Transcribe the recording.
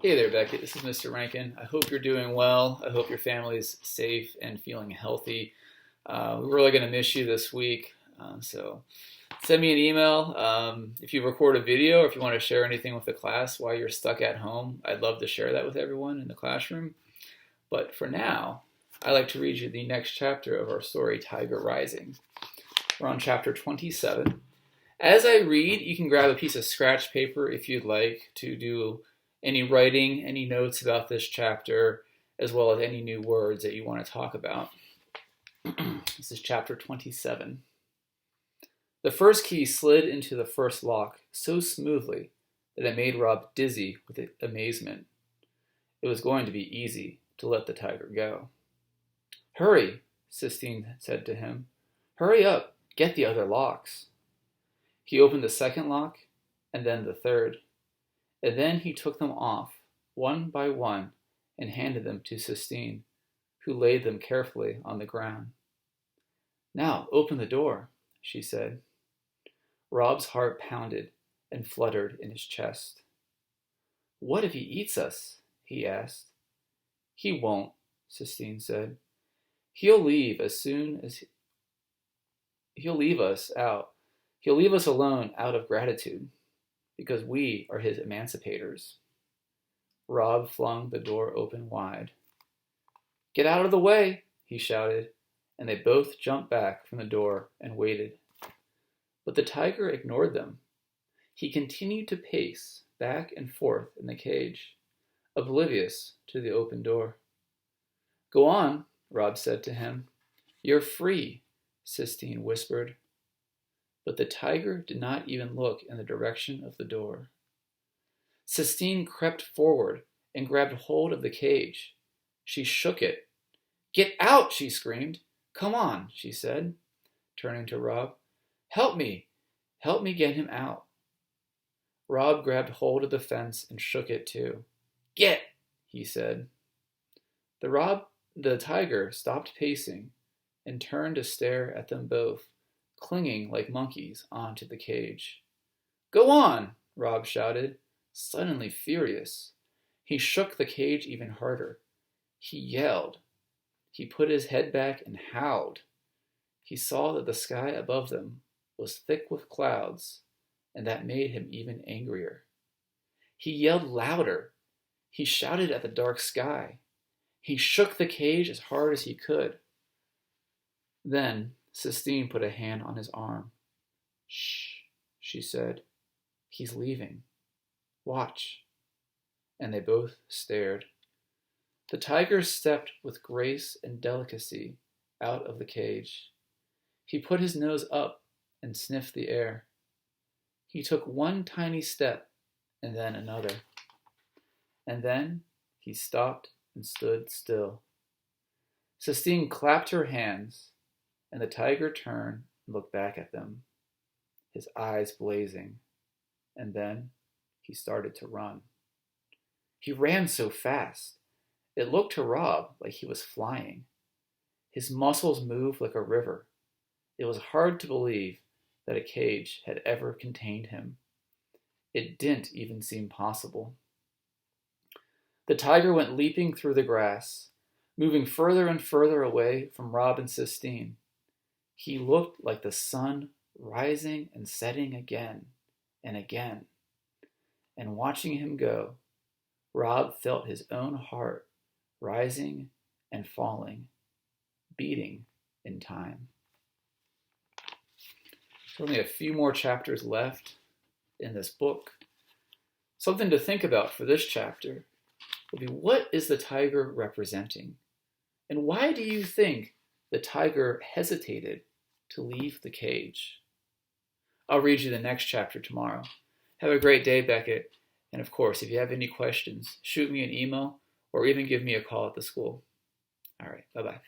Hey there, Beckett. This is Mr. Rankin. I hope you're doing well. I hope your family's safe and feeling healthy. We're really going to miss you this week. So send me an email. If you record a video or if you want to share anything with the class while you're stuck at home, I'd love to share that with everyone in the classroom. But for now, I'd like to read you the next chapter of our story, Tiger Rising. We're on chapter 27. As I read, you can grab a piece of scratch paper if you'd like to do any writing, any notes about this chapter, as well as any new words that you want to talk about. This is chapter 27. The first key slid into the first lock so smoothly that it made Rob dizzy with amazement. It was going to be easy to let the tiger go. Hurry, Sistine said to him. Hurry up, get the other locks. He opened the second lock, and then the third. And then he took them off, one by one, and handed them to Sistine, who laid them carefully on the ground. Now, open the door, she said. Rob's heart pounded and fluttered in his chest. What if he eats us? He asked. He won't, Sistine said. He'll leave as soon as he'll leave us out. He'll leave us alone out of gratitude, because we are his emancipators. Rob flung the door open wide. Get out of the way, he shouted, and they both jumped back from the door and waited. But the tiger ignored them. He continued to pace back and forth in the cage, oblivious to the open door. Go on, Rob said to him. You're free, Sistine whispered. But the tiger did not even look in the direction of the door. Sistine crept forward and grabbed hold of the cage. She shook it. Get out, she screamed. Come on, she said, turning to Rob. Help me get him out. Rob grabbed hold of the fence and shook it too. Get, he said. The tiger stopped pacing and turned to stare at them both, clinging like monkeys onto the cage. Go on, Rob shouted, suddenly furious. He shook the cage even harder. He yelled. He put his head back and howled. He saw that the sky above them was thick with clouds, and that made him even angrier. He yelled louder. He shouted at the dark sky. He shook the cage as hard as he could. Then Sistine put a hand on his arm. Shh, she said. He's leaving. Watch. And they both stared. The tiger stepped with grace and delicacy out of the cage. He put his nose up and sniffed the air. He took one tiny step and then another. And then he stopped and stood still. Sistine clapped her hands, and the tiger turned and looked back at them, his eyes blazing, and then he started to run. He ran so fast, it looked to Rob like he was flying. His muscles moved like a river. It was hard to believe that a cage had ever contained him. It didn't even seem possible. The tiger went leaping through the grass, moving further and further away from Rob and Sistine. He looked like the sun rising and setting again and again. And watching him go, Rob felt his own heart rising and falling, beating in time. There's only a few more chapters left in this book. Something to think about for this chapter would be, what is the tiger representing? And why do you think the tiger hesitated to leave the cage? I'll read you the next chapter tomorrow. Have a great day, Beckett. And of course, if you have any questions, shoot me an email or even give me a call at the school. All right, bye-bye.